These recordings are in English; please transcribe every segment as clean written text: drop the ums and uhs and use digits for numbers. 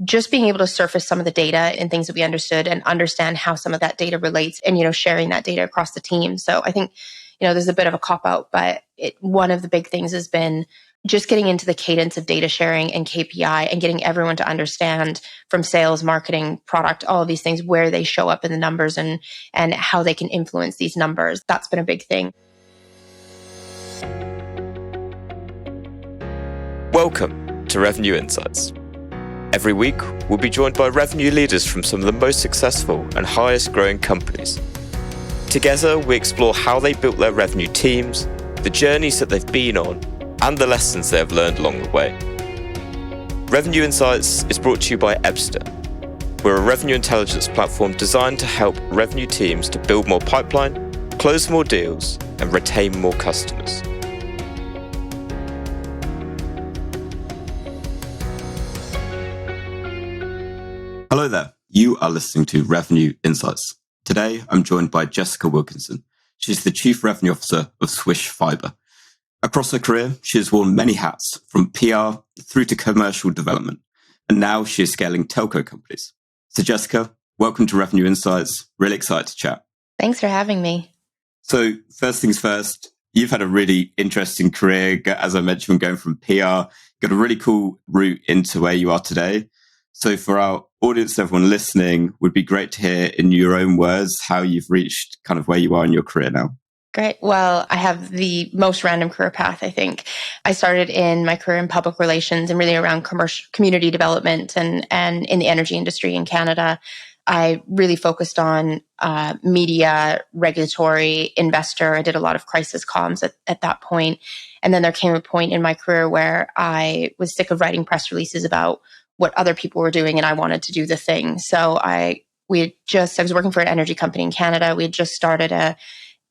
just being able to surface some of the data and things that we understood and understand how some of that data relates and, sharing that data across the team. So I think, there's a bit of a cop out, but one of the big things has been just getting into the cadence of data sharing and KPI and getting everyone to understand from sales, marketing, product, all of these things, where they show up in the numbers and how they can influence these numbers. That's been a big thing. Welcome to Revenue Insights. Every week, we'll be joined by revenue leaders from some of the most successful and highest growing companies. Together, we explore how they built their revenue teams, the journeys that they've been on, and the lessons they have learned along the way. Revenue Insights is brought to you by Ebster. We're a revenue intelligence platform designed to help revenue teams to build more pipeline, close more deals, and retain more customers. Hello there. You are listening to Revenue Insights. Today, I'm joined by Jessica Wilkinson. She's the Chief Revenue Officer of Swish Fibre. Across her career, she has worn many hats, from PR through to commercial development, and now she is scaling telco companies. So Jessica, welcome to Revenue Insights. Really excited to chat. Thanks for having me. So first things first, you've had a really interesting career. As I mentioned, going from PR, got a really cool route into where you are today. So for our audience, everyone listening, would be great to hear in your own words how you've reached kind of where you are in your career now. Great. Well, I have the most random career path, I think. I started in my career in public relations and really around community development and in the energy industry in Canada. I really focused on media, regulatory, investor. I did a lot of crisis comms at that point. And then there came a point in my career where I was sick of writing press releases about what other people were doing, and I wanted to do the thing. So I was working for an energy company in Canada. We had just started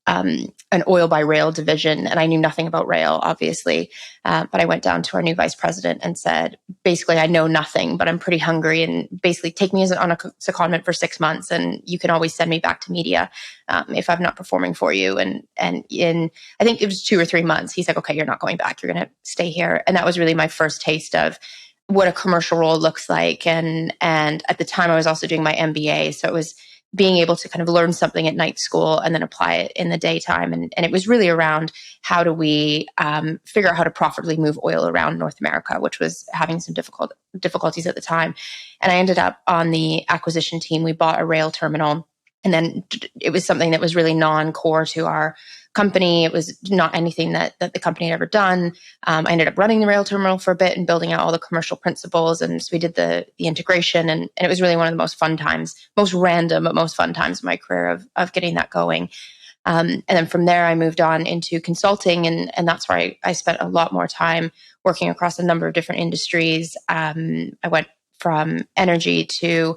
an oil by rail division, and I knew nothing about rail, obviously. But I went down to our new vice president and said, basically, I know nothing, but I'm pretty hungry, and basically take me on a secondment for 6 months, and you can always send me back to media if I'm not performing for you. And in, I think it was 2 or 3 months, he's like, okay, you're not going back. You're going to stay here. And that was really my first taste of what a commercial role looks like. And at the time I was also doing my MBA. So it was being able to kind of learn something at night school and then apply it in the daytime. And it was really around how do we figure out how to profitably move oil around North America, which was having some difficulties at the time. And I ended up on the acquisition team. We bought a rail terminal, and then it was something that was really non-core to our company. It was not anything that the company had ever done. I ended up running the rail terminal for a bit and building out all the commercial principles. And so we did the integration, and it was really one of the most fun times, most random, but most fun times in my career of getting that going. And then from there, I moved on into consulting, and that's where I spent a lot more time working across a number of different industries. I went from energy to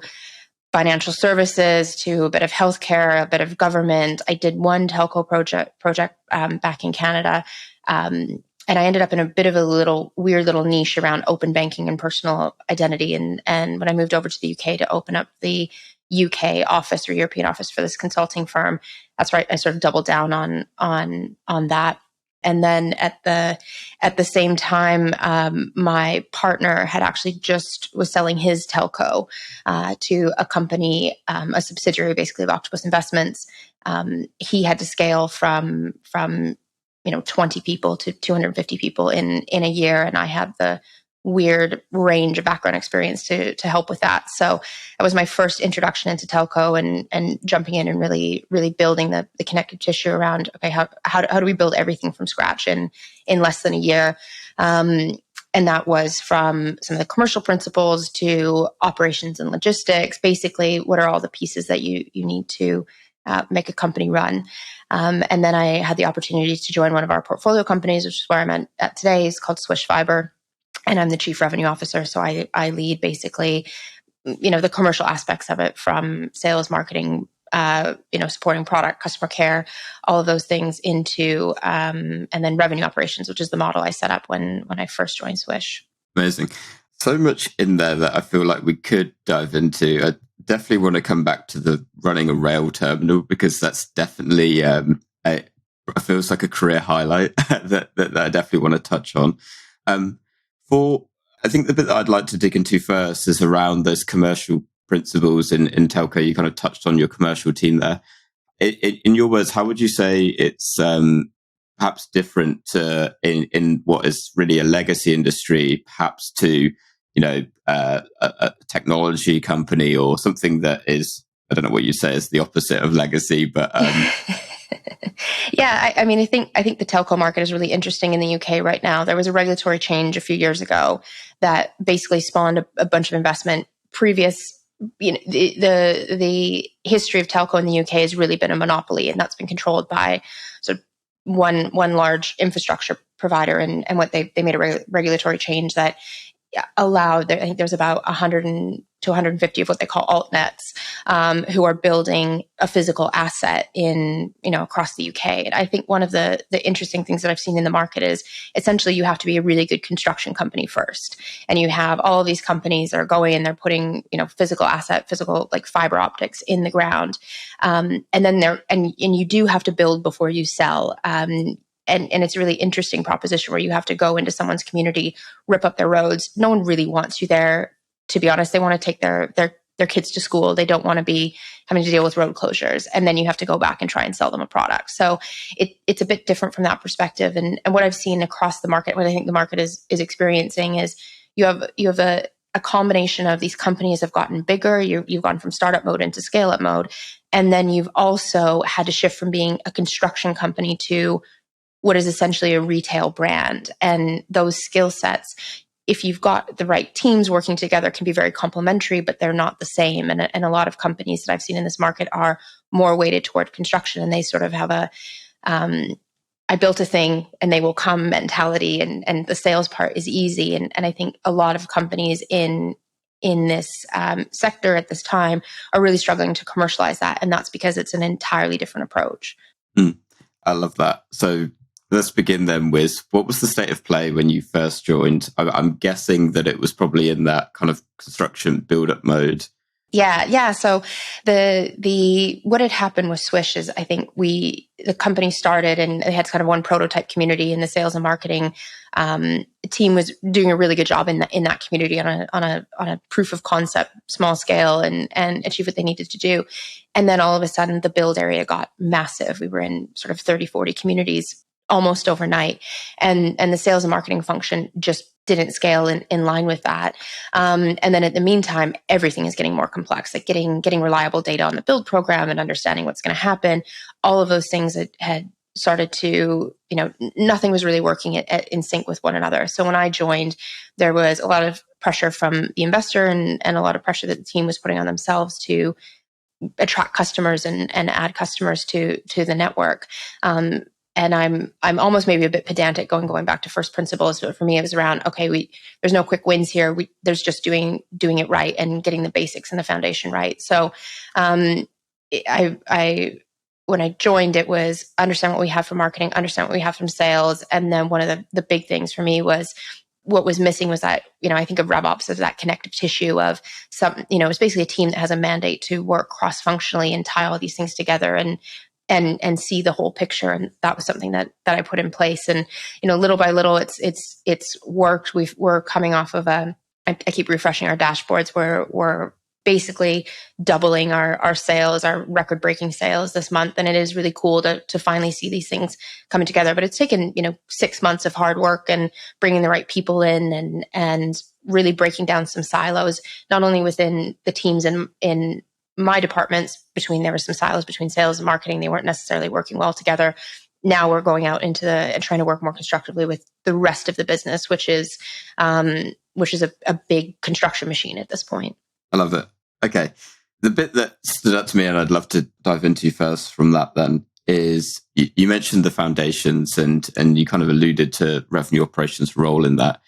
financial services to a bit of healthcare, a bit of government. I did one telco project back in Canada. And I ended up in a bit of a weird little niche around open banking and personal identity. And when I moved over to the UK to open up the UK office or European office for this consulting firm, that's right, I sort of doubled down on that. And then at the same time, my partner had actually was selling his telco to a company, a subsidiary basically of Octopus Investments. He had to scale from 20 people to 250 people in a year, and I had the weird range of background experience to help with that. So that was my first introduction into telco and jumping in and really, really building the connective tissue around, okay, how do we build everything from scratch in less than a year? And that was from some of the commercial principles to operations and logistics. Basically, what are all the pieces that you need to make a company run? And then I had the opportunity to join one of our portfolio companies, which is where I'm at today. It's called Swish Fibre. And I'm the chief revenue officer. So I lead basically, the commercial aspects of it, from sales, marketing, supporting product, customer care, all of those things into, and then revenue operations, which is the model I set up when I first joined Swish. Amazing. So much in there that I feel like we could dive into. I definitely want to come back to the running a rail terminal, because that's definitely, it feels like a career highlight that I definitely want to touch on. I think the bit that I'd like to dig into first is around those commercial principles in telco. You kind of touched on your commercial team there. In your words, how would you say it's perhaps different in what is really a legacy industry, perhaps to a technology company or something that is, I don't know what you say is the opposite of legacy, but yeah, I mean, I think the telco market is really interesting in the UK right now. There was a regulatory change a few years ago that basically spawned a bunch of investment. The history of telco in the UK has really been a monopoly, and that's been controlled by sort of one large infrastructure provider. And what they made a regulatory change that allowed, I think there's about 100 to 150 of what they call altnets, who are building a physical asset across the UK. And I think one of the interesting things that I've seen in the market is essentially you have to be a really good construction company first. And you have all of these companies that are going and they're putting, physical like fiber optics in the ground. And then and you do have to build before you sell. And it's a really interesting proposition where you have to go into someone's community, rip up their roads. No one really wants you there, to be honest. They want to take their kids to school. They don't want to be having to deal with road closures. And then you have to go back and try and sell them a product. So it's a bit different from that perspective. And what I've seen across the market, what I think the market is experiencing is you have a combination of these companies have gotten bigger. You've gone from startup mode into scale up mode. And then you've also had to shift from being a construction company to what is essentially a retail brand. And those skill sets, if you've got the right teams working together, can be very complementary, but they're not the same. And a lot of companies that I've seen in this market are more weighted toward construction, and they sort of have I built a thing and they will come mentality, and the sales part is easy. And I think a lot of companies in this sector at this time are really struggling to commercialize that. And that's because it's an entirely different approach. I love that. So let's begin then with, what was the state of play when you first joined? I'm guessing that it was probably in that kind of construction build-up mode. Yeah. So what had happened with Swish is, I think the company started and they had kind of one prototype community, and the sales and marketing team was doing a really good job in that community on a proof of concept, small scale, and achieve what they needed to do. And then all of a sudden the build area got massive. We were in sort of 30, 40 communities almost overnight. And the sales and marketing function just didn't scale in line with that. And then in the meantime, everything is getting more complex, like getting reliable data on the build program and understanding what's going to happen. All of those things that had started to, nothing was really working in sync with one another. So when I joined, there was a lot of pressure from the investor and a lot of pressure that the team was putting on themselves to attract customers and add customers to the network. And I'm almost maybe a bit pedantic going back to first principles. But for me, it was around, okay, there's no quick wins here. There's just doing it right and getting the basics and the foundation right. So when I joined, it was understand what we have from marketing, understand what we have from sales. And then one of the big things for me was what was missing was that, I think of RevOps as that connective tissue of it's basically a team that has a mandate to work cross-functionally and tie all these things together and see the whole picture. And that was something that I put in place. And, little by little, it's worked. We're coming off of I keep refreshing our dashboards. We're basically doubling our sales, our record-breaking sales this month. And it is really cool to finally see these things coming together. But it's taken, 6 months of hard work and bringing the right people in and really breaking down some silos, not only within the teams in my departments. There were some silos between sales and marketing. They weren't necessarily working well together. Now we're going out and trying to work more constructively with the rest of the business, which is a big construction machine at this point. I love it. Okay. The bit that stood out to me, and I'd love to dive into first from that then, is you mentioned the foundations and you kind of alluded to revenue operations role in that.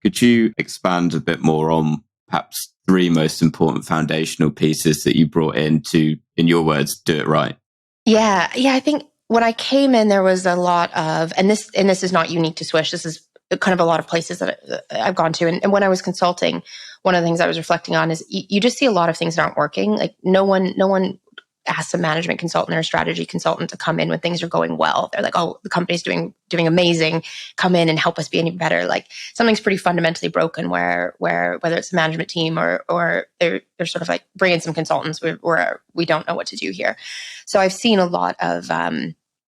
Could you expand a bit more on perhaps 3 most important foundational pieces that you brought in to, in your words, do it right? Yeah. I think when I came in, there was a lot of, and this is not unique to Swish. This is kind of a lot of places that I've gone to. And when I was consulting, one of the things I was reflecting on is you just see a lot of things that aren't working. Like no one ask a management consultant or a strategy consultant to come in when things are going well. They're like, oh, the company's doing amazing. Come in and help us be any better. Like something's pretty fundamentally broken where whether it's a management team or they're sort of like bringing some consultants where we don't know what to do here. So I've seen a lot of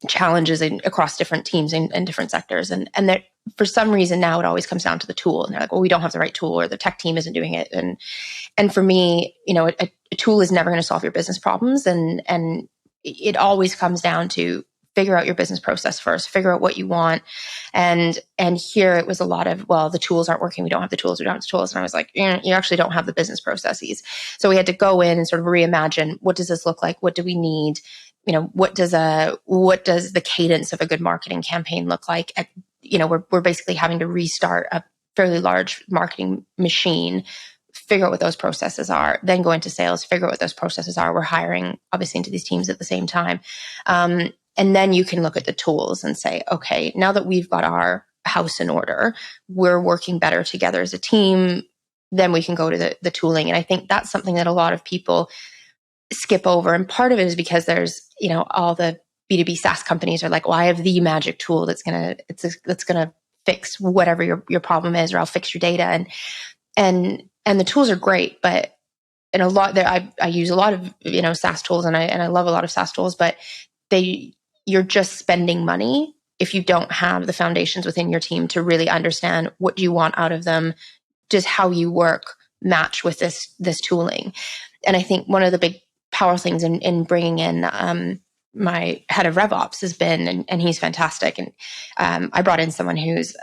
challenges across different teams and different sectors. And that for some reason now it always comes down to the tool. And they're like, well, we don't have the right tool or the tech team isn't doing it. And for me, a tool is never going to solve your business problems. And it always comes down to figure out your business process first, figure out what you want. And here it was a lot of, well, the tools aren't working. We don't have the tools. And I was like, you actually don't have the business processes. So we had to go in and sort of reimagine, what does this look like? What do we need? What does the cadence of a good marketing campaign look like? We're basically having to restart a fairly large marketing machine, figure out what those processes are, then go into sales, figure out what those processes are. We're hiring obviously into these teams at the same time. And then you can look at the tools and say, okay, now that we've got our house in order, we're working better together as a team, then we can go to the tooling. And I think that's something that a lot of people skip over. And part of it is because there's, all the B2B SaaS companies are like, well, I have the magic tool that's going to fix whatever your problem is, or I'll fix your data. And the tools are great, but in a lot there, I use a lot of, SaaS tools and I love a lot of SaaS tools, but you're just spending money if you don't have the foundations within your team to really understand what you want out of them, just how you work match with this tooling. And I think one of the big power things in bringing in my head of RevOps has been, and he's fantastic. And I brought in someone who's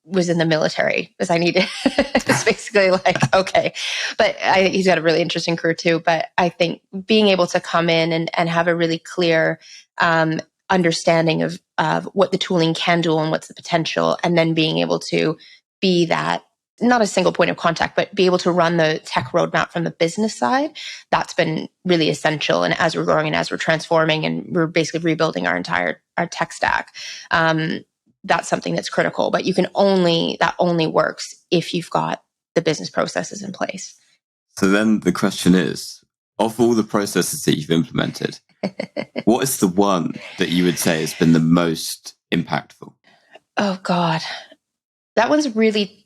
was in the military because I needed. It's basically like, okay, but he's got a really interesting career too. But I think being able to come in and have a really clear understanding of what the tooling can do and what's the potential, and then being able to be that, not a single point of contact, but be able to run the tech roadmap from the business side. That's been really essential. And as we're growing and as we're transforming and we're basically rebuilding our tech stack, that's something that's critical. But that only works if you've got the business processes in place. So then the question is, of all the processes that you've implemented, what is the one that you would say has been the most impactful? Oh God, that one's really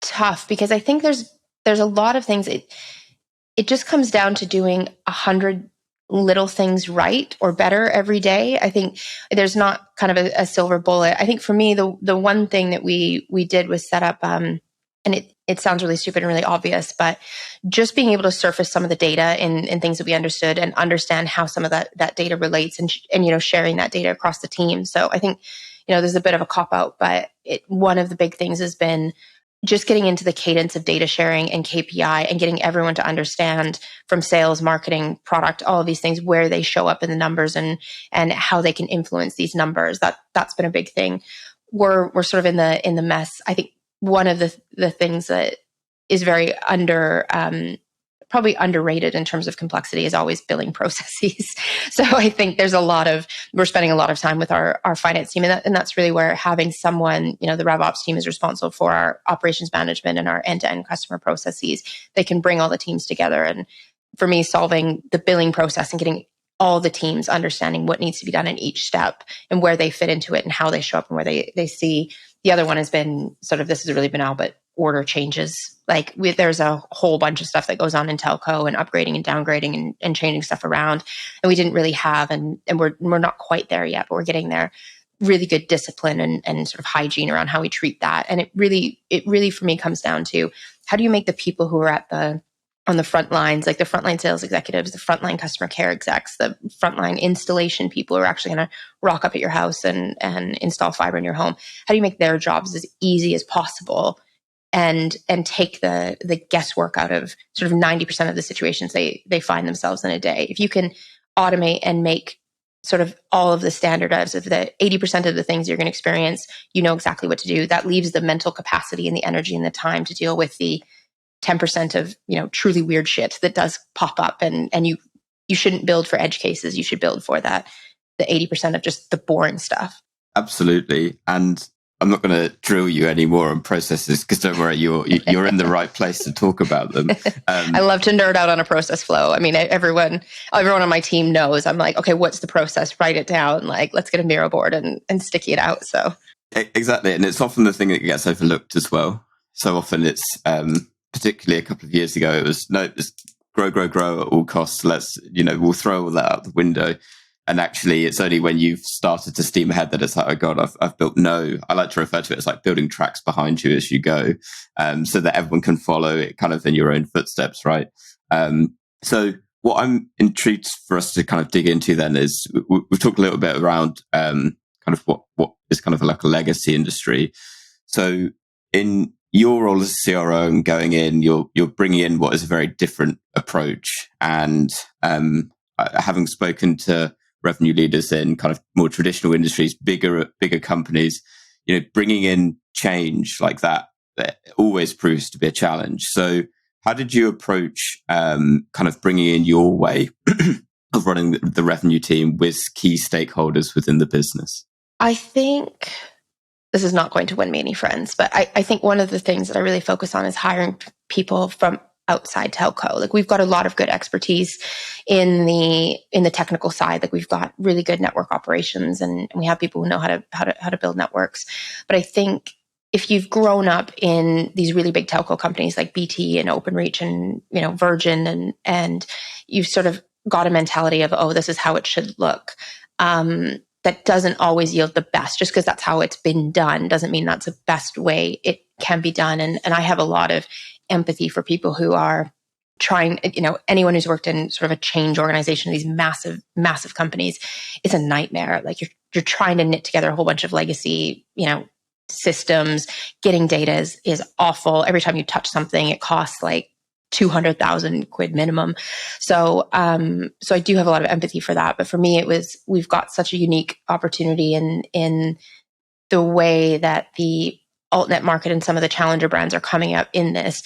tough because I think there's a lot of things. It just comes down to doing 100 little things right or better every day. I think there's not kind of a silver bullet. I think for me, the one thing that we did was set up, and it sounds really stupid and really obvious, but just being able to surface some of the data in things that we understood and understand how some of that data relates and sharing that data across the team. So I think, there's a bit of a cop out, but one of the big things has been just getting into the cadence of data sharing and KPI and getting everyone to understand from sales, marketing, product, all of these things, where they show up in the numbers and how they can influence these numbers. That's been a big thing. We're sort of in the mess. I think one of the things that is very probably underrated in terms of complexity is always billing processes. So I think we're spending a lot of time with our finance team, and that's really where having someone, the RevOps team is responsible for our operations management and our end-to-end customer processes. They can bring all the teams together. And for me, solving the billing process and getting all the teams understanding what needs to be done in each step and where they fit into it and how they show up and where they see. The other one has been sort of, this is really banal, but order changes. Like there's a whole bunch of stuff that goes on in telco and upgrading and downgrading and changing stuff around. And we didn't really have, and we're not quite there yet, but we're getting there. Really good discipline and sort of hygiene around how we treat that. And it really for me comes down to, how do you make the people who are on the front lines, like the frontline sales executives, the frontline customer care execs, the frontline installation people who are actually going to rock up at your house and install fiber in your home. How do you make their jobs as easy as possible and take the guesswork out of sort of 90% of the situations they find themselves in a day? If you can automate and make sort of all of the standardized of the 80% of the things you're going to experience, exactly what to do. That leaves the mental capacity and the energy and the time to deal with the 10% of, truly weird shit that does pop up. And you shouldn't build for edge cases. You should build for the 80% of just the boring stuff. Absolutely. And I'm not going to drill you anymore on processes because don't worry, you're in the right place to talk about them. I love to nerd out on a process flow. I mean, everyone on my team knows I'm like, okay, what's the process? Write it down. Like, let's get a Miro board and sticky it out. So exactly, and it's often the thing that gets overlooked as well. So often it's particularly a couple of years ago, it was grow at all costs. We'll throw all that out the window. And actually, it's only when you've started to steam ahead that it's like, oh God, I've built I like to refer to it as like building tracks behind you as you go, so that everyone can follow it kind of in your own footsteps, right? So what I'm intrigued for us to kind of dig into then is we've talked a little bit around kind of what is kind of like a legacy industry. So in your role as a CRO and going in, you're bringing in what is a very different approach. And having spoken to revenue leaders in kind of more traditional industries, bigger companies, bringing in change like that always proves to be a challenge. So how did you approach kind of bringing in your way of running the revenue team with key stakeholders within the business? I think this is not going to win me any friends, but I think one of the things that I really focus on is hiring people from outside telco. Like, we've got a lot of good expertise in the technical side. Like, we've got really good network operations, and we have people who know how to build networks. But I think if you've grown up in these really big telco companies like BT and Openreach and Virgin, and you've sort of got a mentality of, oh, this is how it should look. That doesn't always yield the best. Just because that's how it's been done doesn't mean that's the best way it can be done. And I have a lot of empathy for people who are trying, anyone who's worked in sort of a change organization, these massive, massive companies, it's a nightmare. Like, you're trying to knit together a whole bunch of legacy, systems. Getting data is awful. Every time you touch something, it costs like 200,000 quid minimum. So I do have a lot of empathy for that. But for me, we've got such a unique opportunity in the way that the altnet market and some of the challenger brands are coming up in this.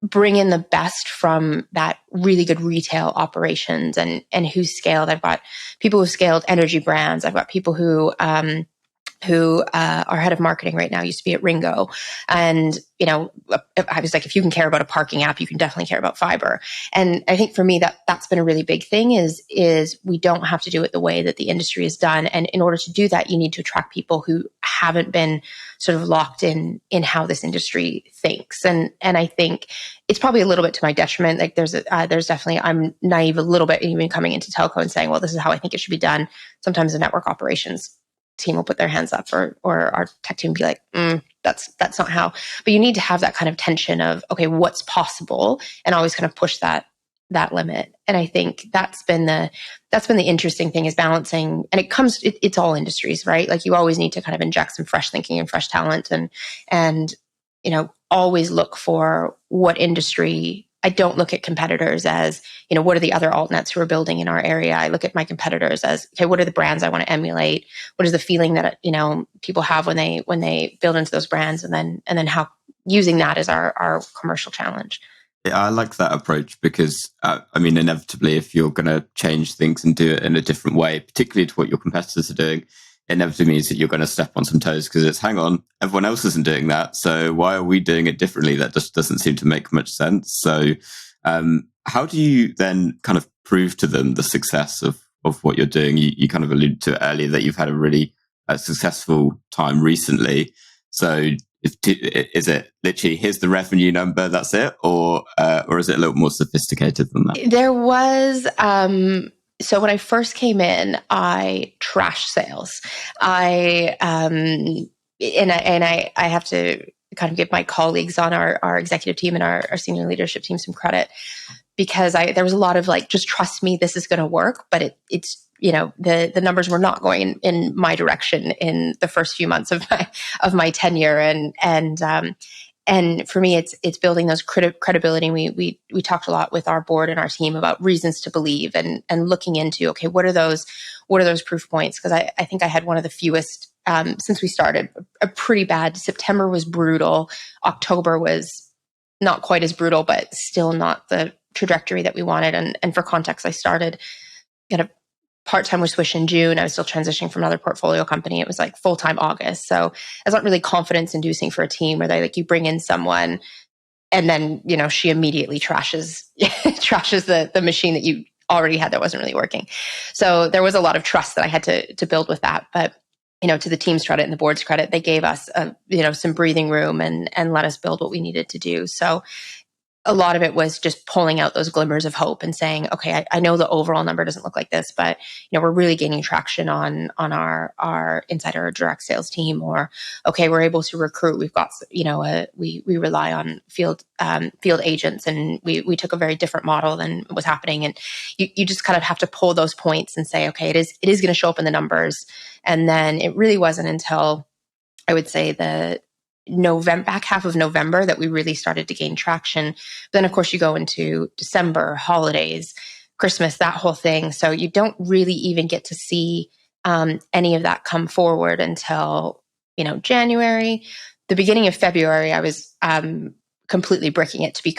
Bring in the best from that really good retail operations and who's scaled. I've got people who've scaled energy brands. I've got people who are head of marketing right now, used to be at Ringo. And, I was like, if you can care about a parking app, you can definitely care about fiber. And I think for me, that's been a really big thing is we don't have to do it the way that the industry is done. And in order to do that, you need to attract people who haven't been sort of locked in how this industry thinks. And I think it's probably a little bit to my detriment. Like, there's definitely, I'm naive a little bit even coming into telco and saying, well, this is how I think it should be done. Sometimes the network operations team will put their hands up, or our tech team will be like, that's not how. But you need to have that kind of tension of, okay, what's possible, and always kind of push that limit. And I think that's been the interesting thing, is balancing. And it's all industries, right? Like, you always need to kind of inject some fresh thinking and fresh talent, and always look for what industry. I don't look at competitors as, what are the other altnets who are building in our area? I look at my competitors as, okay, what are the brands I want to emulate? What is the feeling that, people have when they build into those brands? And then how using that as our commercial challenge. Yeah, I like that approach because, inevitably, if you're going to change things and do it in a different way, particularly to what your competitors are doing, it inevitably means that you're going to step on some toes because it's, hang on, everyone else isn't doing that. So why are we doing it differently? That just doesn't seem to make much sense. So how do you then kind of prove to them the success of what you're doing? You kind of alluded to it earlier that you've had a really successful time recently. So is it literally, here's the revenue number, that's it? Or is it a little more sophisticated than that? There was... So when I first came in, I trashed sales. I have to kind of give my colleagues on our executive team and our senior leadership team some credit, because there was a lot of like, just trust me, this is going to work. But it's the numbers were not going in my direction in the first few months of my tenure, and for me, it's building those credibility. We talked a lot with our board and our team about reasons to believe, and looking into, okay, what are those proof points? Because I think I had one of the fewest since we started. A pretty bad September was brutal. October was not quite as brutal, but still not the trajectory that we wanted. And for context, I started at part-time with Swish in June. I was still transitioning from another portfolio company. It was like full-time August. So it's not really confidence inducing for a team where they like you bring in someone and then, she immediately trashes the machine that you already had that wasn't really working. So there was a lot of trust that I had to build with that. But, to the team's credit and the board's credit, they gave us, some breathing room and let us build what we needed to do. So a lot of it was just pulling out those glimmers of hope and saying, okay, I know the overall number doesn't look like this, but we're really gaining traction on our inside our direct sales team, or okay, we're able to recruit. We've got we rely on field agents, and we took a very different model than was happening. And you just kind of have to pull those points and say, okay, it is going to show up in the numbers. And then it really wasn't until I would say the back half of November that we really started to gain traction. Then, of course, you go into December, holidays, Christmas, that whole thing. So you don't really even get to see any of that come forward until, January. The beginning of February, I was completely bricking it, to be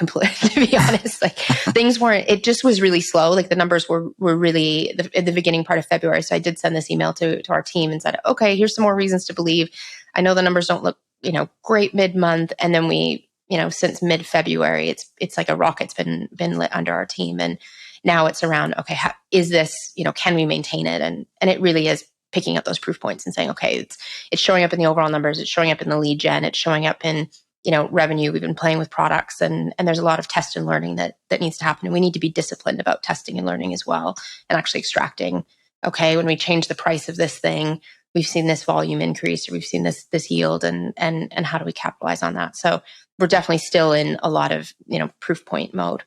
honest. Like things weren't, it just was really slow. Like the numbers were really in the beginning part of February. So I did send this email to our team and said, okay, here's some more reasons to believe. I know the numbers don't look great mid-month. And then we, since mid-February, it's like a rocket's been lit under our team. And now it's around, okay, is this, can we maintain it? And it really is picking up those proof points and saying, okay, it's showing up in the overall numbers. It's showing up in the lead gen. It's showing up in, revenue. We've been playing with products, and there's a lot of test and learning that needs to happen. And we need to be disciplined about testing and learning as well, and actually extracting, okay, when we change the price of this thing, we've seen this volume increase, or we've seen this yield, and how do we capitalize on that? So we're definitely still in a lot of, proof point mode.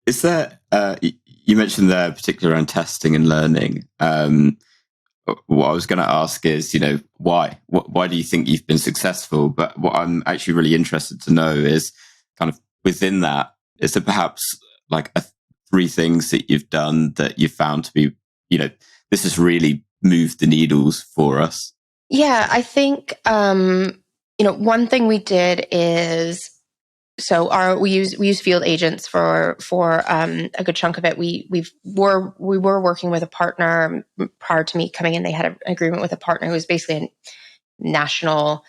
Is there, you mentioned there particularly around testing and learning. What I was going to ask is, why? Why do you think you've been successful? But what I'm actually really interested to know is kind of within that, is there perhaps like 3 things that you've done that you've found to be, this has really moved the needles for us? Yeah, I think, one thing we did is, so we use field agents for a good chunk of it. We were working with a partner prior to me coming in. They had an agreement with a partner who was basically a national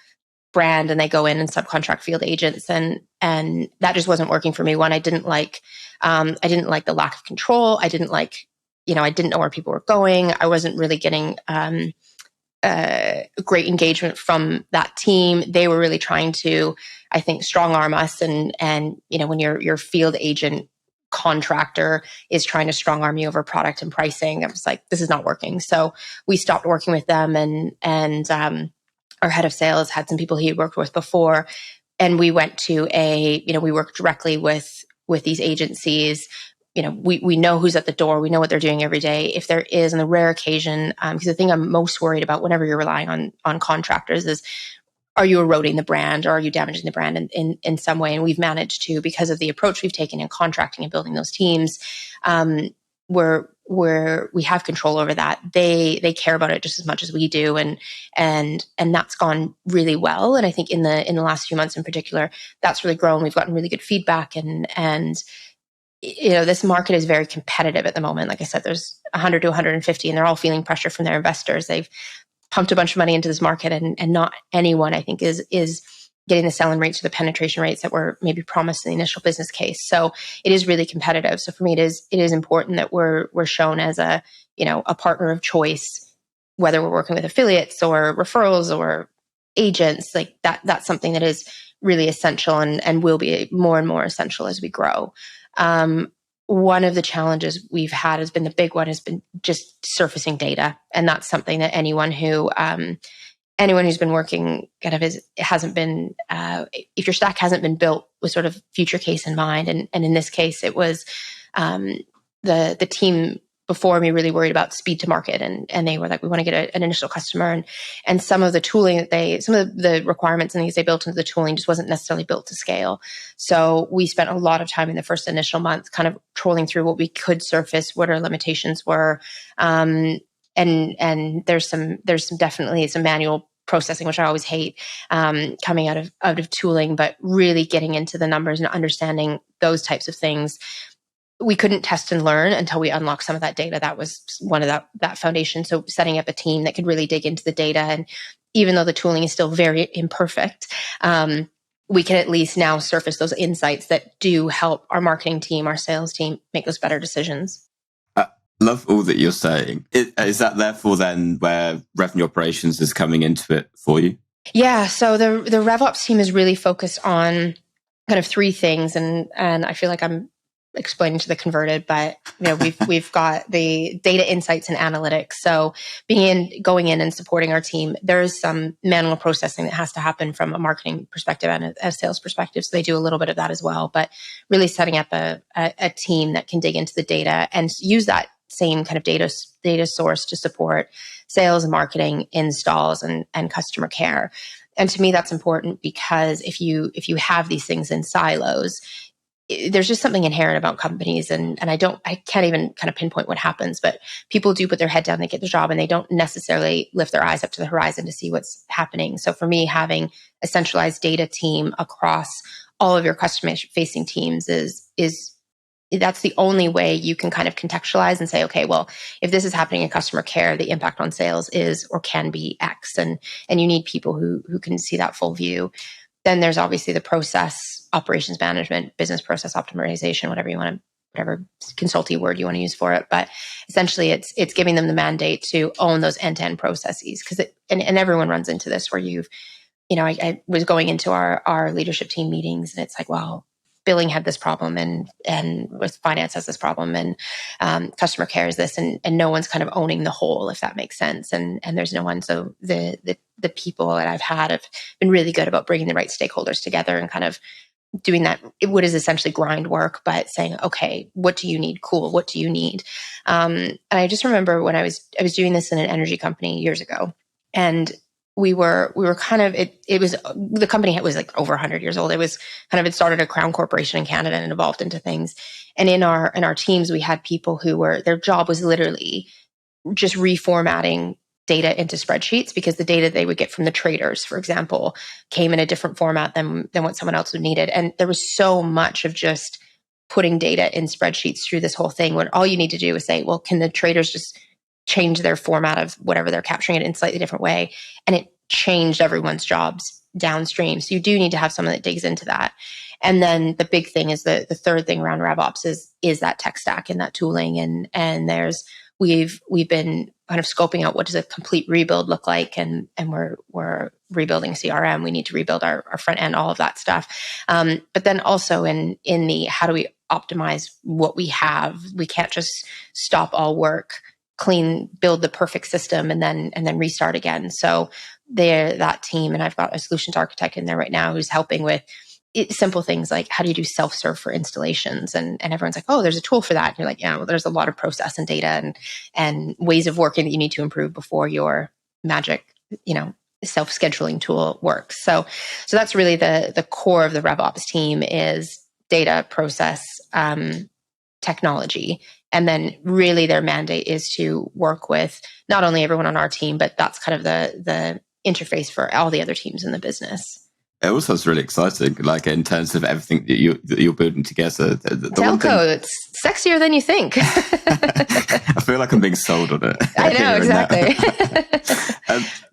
brand, and they go in and subcontract field agents, and that just wasn't working for me. One, I didn't like the lack of control. I didn't like, I didn't know where people were going. I wasn't really getting great engagement from that team. They were really trying to, I think, strong arm us. And when your field agent contractor is trying to strong arm you over product and pricing, I was like, this is not working. So we stopped working with them, and our head of sales had some people he had worked with before. And we went to we worked directly with these agencies. We know who's at the door. We know what they're doing every day. If there is, on the rare occasion, because the thing I'm most worried about whenever you're relying on contractors is, are you eroding the brand, or are you damaging the brand in some way? And we've managed to, because of the approach we've taken in contracting and building those teams, where we have control over that. They care about it just as much as we do, and that's gone really well. And I think in the last few months in particular, that's really grown. We've gotten really good feedback, and this market is very competitive at the moment. Like I said, there's 100 to 150, and they're all feeling pressure from their investors. They've pumped a bunch of money into this market, and not anyone, I think, is getting the selling rates or the penetration rates that were maybe promised in the initial business case. So it is really competitive. So for me, it is important that we're shown as a partner of choice, whether we're working with affiliates or referrals or agents. Like that's something that is really essential, and will be more and more essential as we grow. One of the challenges we've had the big one has been just surfacing data. And that's something that anyone who's been working kind of hasn't been, if your stack hasn't been built with sort of future case in mind. And in this case, it was, the team before me really worried about speed to market. And they were like, we want to get an initial customer. And some of the tooling some of the requirements and things they built into the tooling just wasn't necessarily built to scale. So we spent a lot of time in the first initial month kind of trolling through what we could surface, what our limitations were. And there's definitely some manual processing, which I always hate, coming out of tooling, but really getting into the numbers and understanding those types of things we couldn't test and learn until we unlocked some of that data. That was one of that foundation. So setting up a team that could really dig into the data. And even though the tooling is still very imperfect, we can at least now surface those insights that do help our marketing team, our sales team make those better decisions. Love all that you're saying. Is that therefore then where revenue operations is coming into it for you? Yeah. So the RevOps team is really focused on kind of three things. And I feel like I'm explaining to the converted, but we've got the data insights and analytics. So going in and supporting our team, there is some manual processing that has to happen from a marketing perspective and a sales perspective. So they do a little bit of that as well, but really setting up a team that can dig into the data and use that same kind of data source to support sales and marketing, installs, and customer care. And to me, that's important because if you have these things in silos, there's just something inherent about companies, and I can't even kind of pinpoint what happens, but people do put their head down, they get the job, and they don't necessarily lift their eyes up to the horizon to see what's happening. So for me, having a centralized data team across all of your customer-facing teams is that's the only way you can kind of contextualize and say, okay, well, if this is happening in customer care, the impact on sales is or can be X, and you need people who can see that full view. Then there's obviously the process, operations management, business process optimization, whatever consulting word you want to use for it. But essentially it's giving them the mandate to own those end-to-end processes. And everyone runs into this where I was going into our leadership team meetings and it's like, well, billing had this problem and with finance has this problem and customer care is this, and no one's kind of owning the whole, if that makes sense. And there's no one. So the people that I've had have been really good about bringing the right stakeholders together and kind of doing that, what is essentially grind work, but saying, okay, what do you need? Cool. What do you need? And I just remember when I was doing this in an energy company years ago, and we were kind of, it was, the company was like over 100 years old. It was kind of, it started a crown corporation in Canada and evolved into things. And in our teams, we had people who their job was literally just reformatting data into spreadsheets, because the data they would get from the traders, for example, came in a different format than what someone else would needed. And there was so much of just putting data in spreadsheets through this whole thing, when all you need to do is say, well, can the traders just change their format of whatever they're capturing it in a slightly different way? And it changed everyone's jobs downstream. So you do need to have someone that digs into that. And then the big thing is the third thing around RevOps is that tech stack and that tooling. And we've been kind of scoping out what does a complete rebuild look like, and we're rebuilding CRM. We need to rebuild our front end, all of that stuff. But then also in the how do we optimize what we have? We can't just stop all work, build the perfect system, and then restart again. So they're that team, and I've got a solutions architect in there right now who's helping with simple things like how do you do self-serve for installations, and everyone's like, oh, there's a tool for that, and you're like, yeah, well, there's a lot of process and data and ways of working that you need to improve before your magic self-scheduling tool works. So that's really the core of the RevOps team is data, process, technology. And then really their mandate is to work with not only everyone on our team, but that's kind of the interface for all the other teams in the business. It all sounds really exciting, like in terms of everything that you're building together. The telco, it's sexier than you think. I feel like I'm being sold on it. I know, exactly.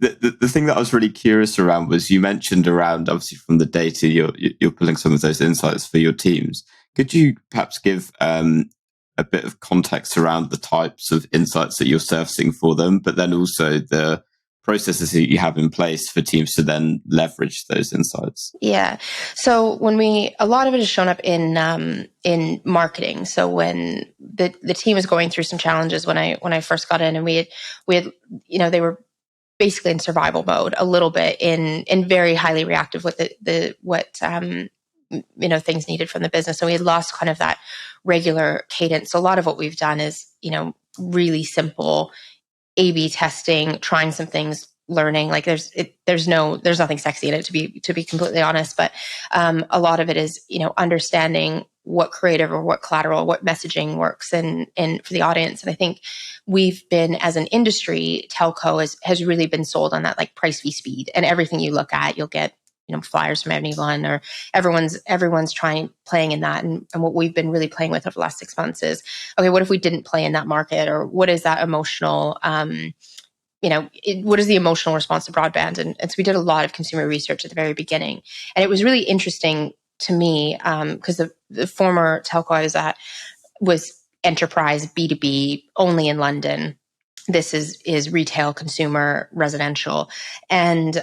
The thing that I was really curious around was you mentioned around, obviously from the data, you're pulling some of those insights for your teams. Could you perhaps give a bit of context around the types of insights that you're surfacing for them, but then also the processes that you have in place for teams to then leverage those insights? Yeah. So a lot of it has shown up in marketing. So when the team was going through some challenges when I first got in, and we had they were basically in survival mode a little bit, in very highly reactive with what things needed from the business. So we had lost kind of that regular cadence. So a lot of what we've done is, really simple A/B testing, trying some things, learning. Like there's nothing sexy in it, to be completely honest. But a lot of it is, understanding what creative or what collateral, what messaging works and for the audience. And I think we've been, as an industry, telco has really been sold on that like price v speed, and everything you look at, you'll get flyers from anyone, or everyone's playing in that. And what we've been really playing with over the last 6 months is, okay, what if we didn't play in that market? Or what is that emotional, what is the emotional response to broadband? And so we did a lot of consumer research at the very beginning. And it was really interesting to me because the former telco I was at was enterprise B2B only in London. This is retail, consumer, residential. And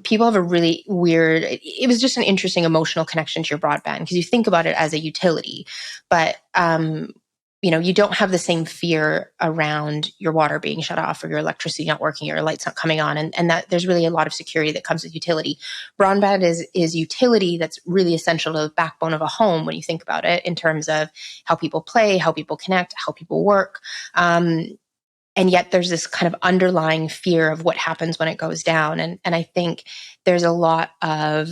people have a really weird, it was just an interesting emotional connection to your broadband because you think about it as a utility, but you don't have the same fear around your water being shut off or your electricity not working or your lights not coming on. And that there's really a lot of security that comes with utility. Broadband is utility that's really essential to the backbone of a home when you think about it in terms of how people play, how people connect, how people work. And yet there's this kind of underlying fear of what happens when it goes down. And I think there's a lot of,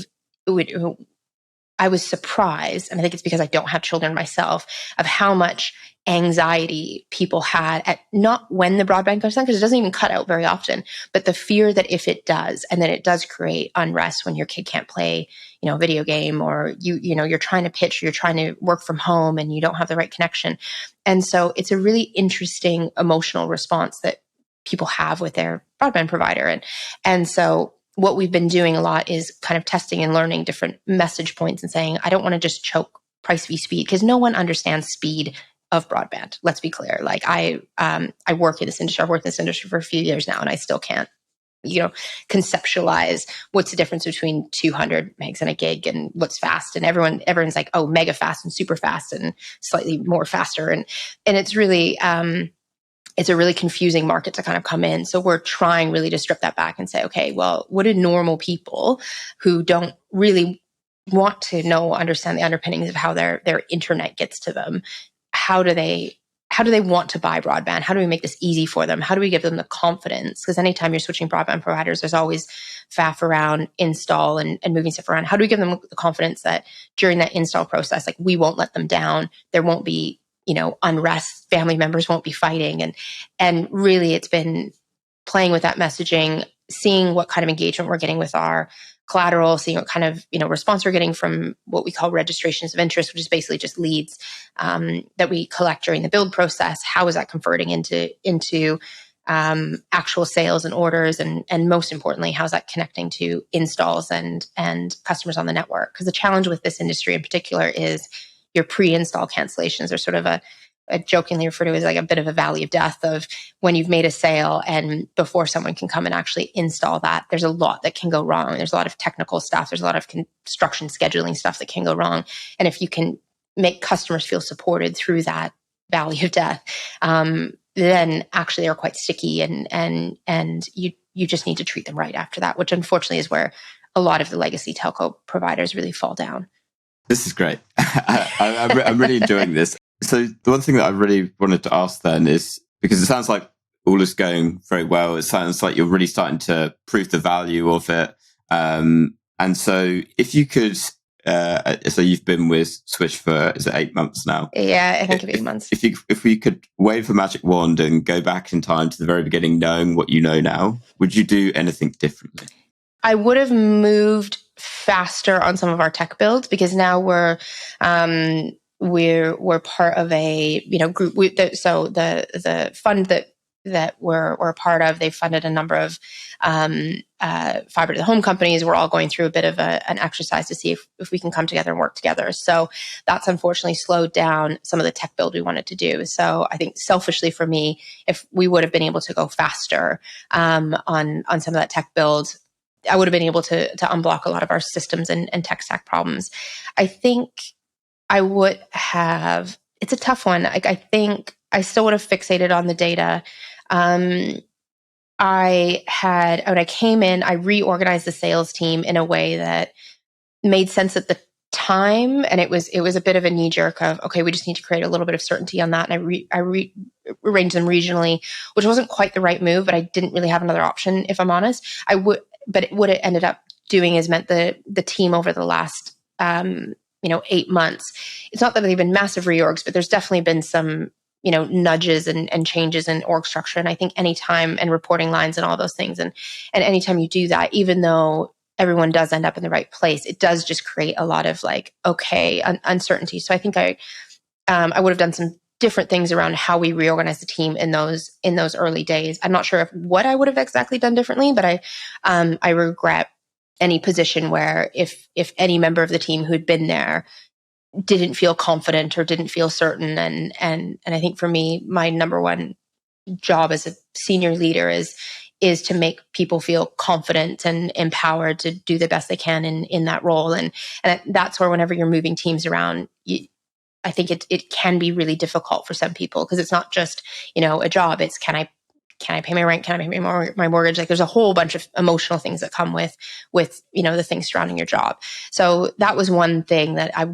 I was surprised, and I think it's because I don't have children myself, of how much anxiety people had at not when the broadband goes down, because it doesn't even cut out very often, but the fear that if it does, and then it does create unrest when your kid can't play, a video game, or you're trying to pitch, or you're trying to work from home and you don't have the right connection. And so it's a really interesting emotional response that people have with their broadband provider. And so what we've been doing a lot is kind of testing and learning different message points and saying, I don't want to just choke price v speed, because no one understands speed of broadband. Let's be clear. Like I work in this industry. I've worked in this industry for a few years now, and I still can't, conceptualize what's the difference between 200 megs and a gig and what's fast. And everyone's like, oh, mega fast and super fast and slightly more faster. And it's really, it's a really confusing market to kind of come in. So we're trying really to strip that back and say, okay, well, what do normal people who don't really want to understand the underpinnings of how their internet gets to them, how do they want to buy broadband? How do we make this easy for them? How do we give them the confidence? Because anytime you're switching broadband providers, there's always faff around install and moving stuff around. How do we give them the confidence that during that install process, like, we won't let them down, there won't be unrest, family members won't be fighting. And really it's been playing with that messaging, seeing what kind of engagement we're getting with our collateral, seeing what kind of, response we're getting from what we call registrations of interest, which is basically just leads that we collect during the build process. How is that converting into actual sales and orders? And most importantly, how's that connecting to installs and customers on the network? Because the challenge with this industry in particular is your pre-install cancellations are sort of a jokingly referred to as like a bit of a valley of death of when you've made a sale and before someone can come and actually install that, there's a lot that can go wrong. There's a lot of technical stuff. There's a lot of construction scheduling stuff that can go wrong. And if you can make customers feel supported through that valley of death, then actually they're quite sticky and you just need to treat them right after that, which unfortunately is where a lot of the legacy telco providers really fall down. This is great. I'm really enjoying this. So the one thing that I really wanted to ask then is, because it sounds like all is going very well. It sounds like you're really starting to prove the value of it. And so if you could, so you've been with Swish for, is it 8 months now? Yeah, I think 8 months. If we could wave a magic wand and go back in time to the very beginning, knowing what you know now, would you do anything differently? I would have moved faster on some of our tech builds, because now we're part of a group. So the fund that we're a part of, they funded a number of fiber to the home companies. We're all going through a bit of an exercise to see if we can come together and work together. So that's unfortunately slowed down some of the tech build we wanted to do. So I think selfishly for me, if we would have been able to go faster on some of that tech build, I would have been able to unblock a lot of our systems and tech stack problems. I think I would have, it's a tough one. I think I still would have fixated on the data. When I came in, I reorganized the sales team in a way that made sense at the time. And it was a bit of a knee jerk of, okay, we just need to create a little bit of certainty on that. And I rearranged them regionally, which wasn't quite the right move, but I didn't really have another option, if I'm honest. But what it ended up doing is meant the team over the last 8 months. It's not that they've been massive reorgs, but there's definitely been some nudges and changes in org structure. And I think anytime, and reporting lines and all those things, and anytime you do that, even though everyone does end up in the right place, it does just create a lot of like, uncertainty. So I think I would have done some different things around how we reorganize the team in those early days. I'm not sure what I would have exactly done differently, but I regret any position where if any member of the team who'd been there didn't feel confident or didn't feel certain. And I think for me, my number one job as a senior leader is to make people feel confident and empowered to do the best they can in that role. And that's where whenever you're moving teams around, I think it can be really difficult for some people, because it's not just, a job. It's can I pay my rent? Can I pay my mortgage? Like there's a whole bunch of emotional things that come with the things surrounding your job. So that was one thing that I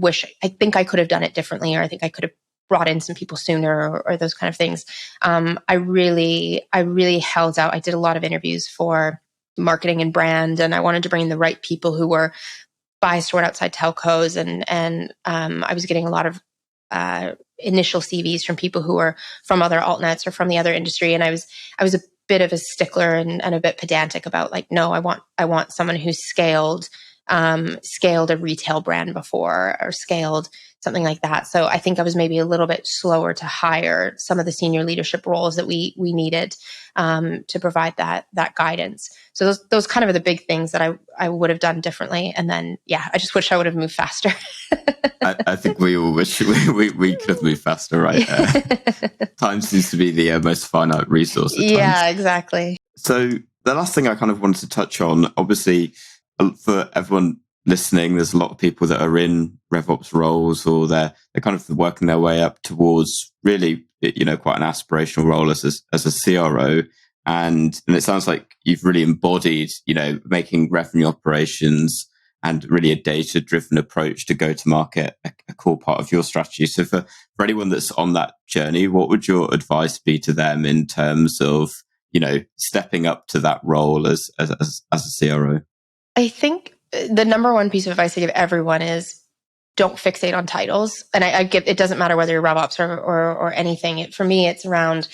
think I could have done it differently, or I think I could have brought in some people sooner, or those kind of things. I really held out. I did a lot of interviews for marketing and brand, and I wanted to bring in the right people who were biased toward outside telcos, and I was getting a lot of initial CVs from people who were from other altnets or from the other industry. And I was a bit of a stickler and a bit pedantic about like, no, I want someone who's scaled a retail brand before, or scaled something like that. So I think I was maybe a little bit slower to hire some of the senior leadership roles that we needed to provide that guidance. So those kind of are the big things that I would have done differently. And then, I just wish I would have moved faster. I think we all wish we could have moved faster, right? Time seems to be the most finite resource at times. Yeah, exactly. So the last thing I kind of wanted to touch on, obviously, for everyone listening, there's a lot of people that are in RevOps roles, or they're kind of working their way up towards really, quite an aspirational role as a CRO. And it sounds like you've really embodied, making revenue operations and really a data-driven approach to go to market a core part of your strategy. So for anyone that's on that journey, what would your advice be to them in terms of, stepping up to that role as a CRO? I think the number one piece of advice I give everyone is don't fixate on titles. And it doesn't matter whether you're RevOps or anything. For me, it's around,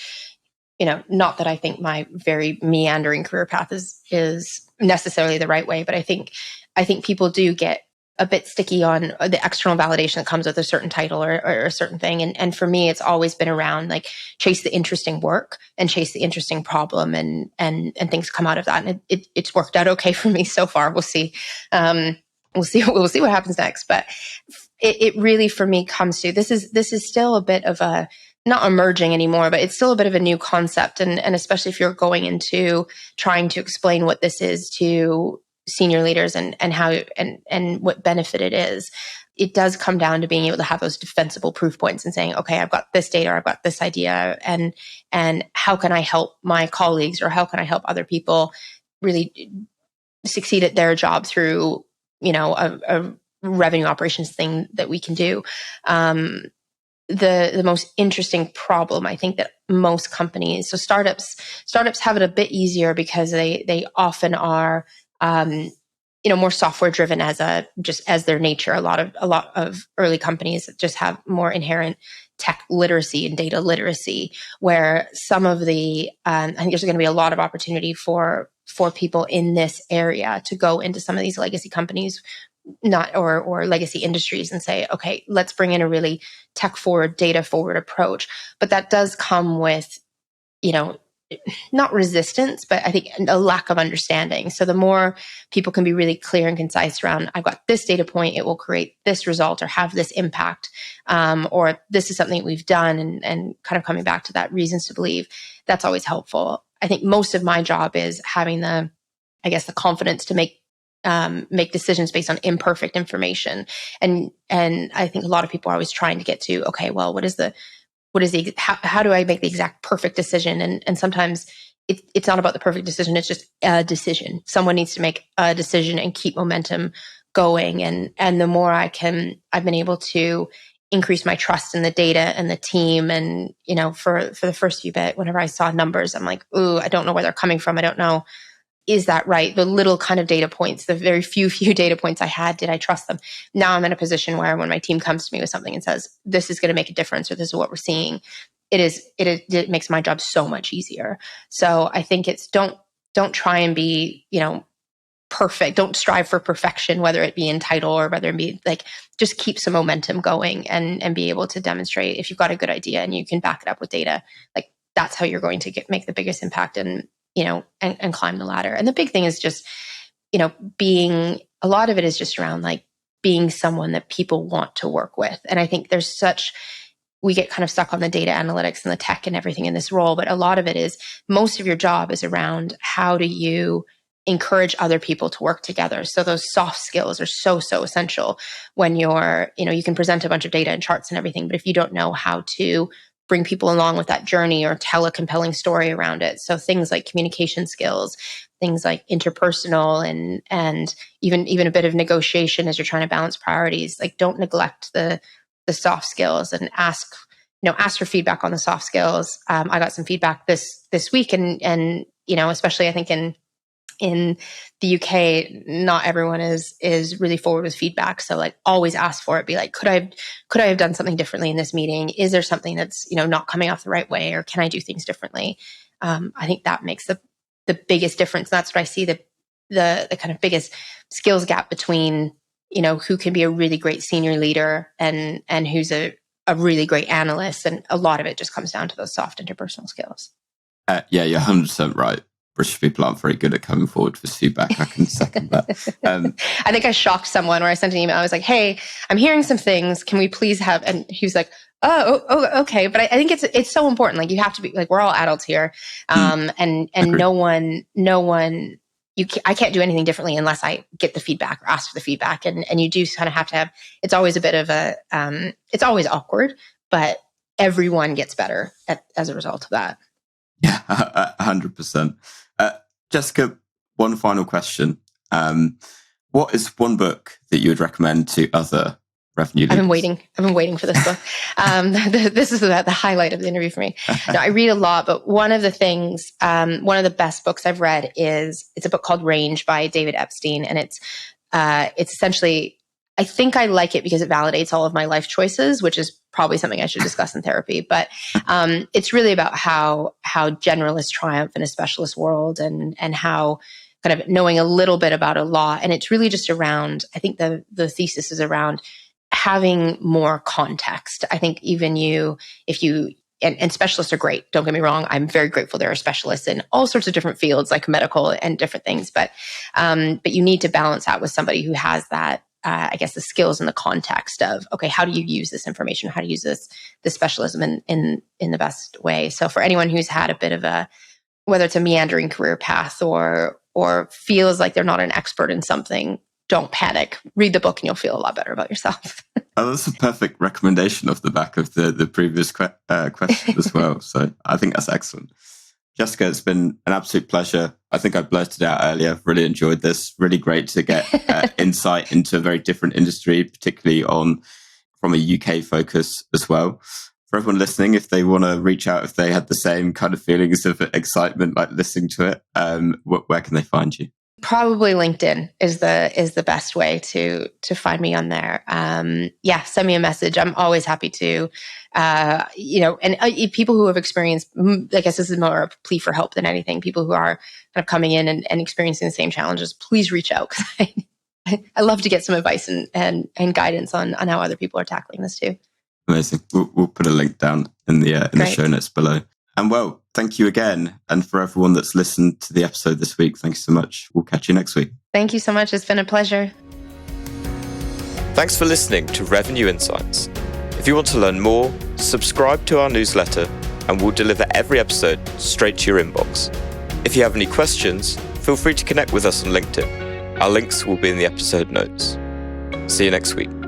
not that I think my very meandering career path is necessarily the right way, but I think people do get a bit sticky on the external validation that comes with a certain title or a certain thing. And for me, it's always been around like chase the interesting work and chase the interesting problem, and things come out of that. And it's worked out okay for me so far. We'll see. We'll see what happens next. But it really, for me, comes to this is still a bit of a, not emerging anymore, but it's still a bit of a new concept. And especially if you're going into trying to explain what this is to senior leaders and how and what benefit it is, it does come down to being able to have those defensible proof points and saying, okay, I've got this data, or I've got this idea, and how can I help my colleagues, or how can I help other people really succeed at their job through, a revenue operations thing that we can do. The most interesting problem, I think, that most companies, so startups have it a bit easier because they often are more software driven as their nature. A lot of early companies just have more inherent tech literacy and data literacy, where some of the I think there's going to be a lot of opportunity for people in this area to go into some of these legacy companies, or legacy industries, and say, okay, let's bring in a really tech forward, data forward approach. But that does come with, not resistance, but I think a lack of understanding. So the more people can be really clear and concise around, I've got this data point, it will create this result or have this impact, or this is something that we've done, and kind of coming back to that reasons to believe, that's always helpful. I think most of my job is having the confidence to make decisions based on imperfect information. And I think a lot of people are always trying to get to, okay, well, how do I make the exact perfect decision? And sometimes it's not about the perfect decision. It's just a decision. Someone needs to make a decision and keep momentum going. And the more I've been able to increase my trust in the data and the team. And, for the first few bit, whenever I saw numbers, I'm like, ooh, I don't know where they're coming from. I don't know. Is that right? The little kind of data points, the very few data points I had, did I trust them? Now I'm in a position where when my team comes to me with something and says, this is going to make a difference, or this is what we're seeing, it makes my job so much easier. So I think it's don't try and be, perfect. Don't strive for perfection, whether it be in title or whether it be like, just keep some momentum going and be able to demonstrate if you've got a good idea and you can back it up with data. Like that's how you're going to make the biggest impact and climb the ladder. And the big thing is just, a lot of it is just around like being someone that people want to work with. And I think we get kind of stuck on the data analytics and the tech and everything in this role, but a lot of it is most of your job is around how do you encourage other people to work together. So those soft skills are so essential when you're, you can present a bunch of data and charts and everything, but if you don't know how to bring people along with that journey or tell a compelling story around it. So things like communication skills, things like interpersonal and even a bit of negotiation as you're trying to balance priorities. Like don't neglect the soft skills and ask for feedback on the soft skills. I got some feedback this week and especially I think in the UK, not everyone is really forward with feedback. So like always ask for it. Be like, could I have done something differently in this meeting? Is there something that's, not coming off the right way, or can I do things differently? I think that makes the biggest difference. That's what I see the kind of biggest skills gap between, who can be a really great senior leader and who's a really great analyst. And a lot of it just comes down to those soft interpersonal skills. Yeah, you're 100% right. British people aren't very good at coming forward with feedback. I can second that. I think I shocked someone where I sent an email. I was like, hey, I'm hearing some things. Can we please have, and he was like, oh, okay. But I think it's so important. Like you have to be like, we're all adults here. And no one, I can't do anything differently unless I get the feedback or ask for the feedback. And you do kind of have to have, it's always a bit of it's always awkward, but everyone gets better as a result of that. Yeah, 100%. Jessica, one final question. What is one book that you would recommend to other revenue leaders? I've been waiting for this book. This is the highlight of the interview for me. No, I read a lot, but one of the best books I've read it's a book called Range by David Epstein. And it's essentially, I think I like it because it validates all of my life choices, which is probably something I should discuss in therapy. But it's really about how generalists triumph in a specialist world and how kind of knowing a little bit about a law. And it's really just around, I think the thesis is around having more context. I think even and specialists are great. Don't get me wrong. I'm very grateful there are specialists in all sorts of different fields like medical and different things. But you need to balance that with somebody who has that, I guess, the skills and the context of, okay, how do you use this information? How to use this specialism in the best way? So for anyone who's had a bit of whether it's a meandering career path or feels like they're not an expert in something, don't panic. Read the book and you'll feel a lot better about yourself. Oh, that's a perfect recommendation off the back of the previous question as well. So I think that's excellent. Jessica, it's been an absolute pleasure. I think I blurted out earlier. Really enjoyed this. Really great to get insight into a very different industry, particularly from a UK focus as well. For everyone listening, if they want to reach out, if they had the same kind of feelings of excitement like listening to it, where can they find you? Probably LinkedIn is the best way to find me on there. Send me a message. I'm always happy to, and people who have experienced, I guess this is more a plea for help than anything. People who are kind of coming in and experiencing the same challenges, please reach out because I love to get some advice and guidance on how other people are tackling this too. Amazing. We'll put a link down in the show notes below. And well, thank you again. And for everyone that's listened to the episode this week, thank you so much. We'll catch you next week. Thank you so much. It's been a pleasure. Thanks for listening to Revenue Insights. If you want to learn more, subscribe to our newsletter and we'll deliver every episode straight to your inbox. If you have any questions, feel free to connect with us on LinkedIn. Our links will be in the episode notes. See you next week.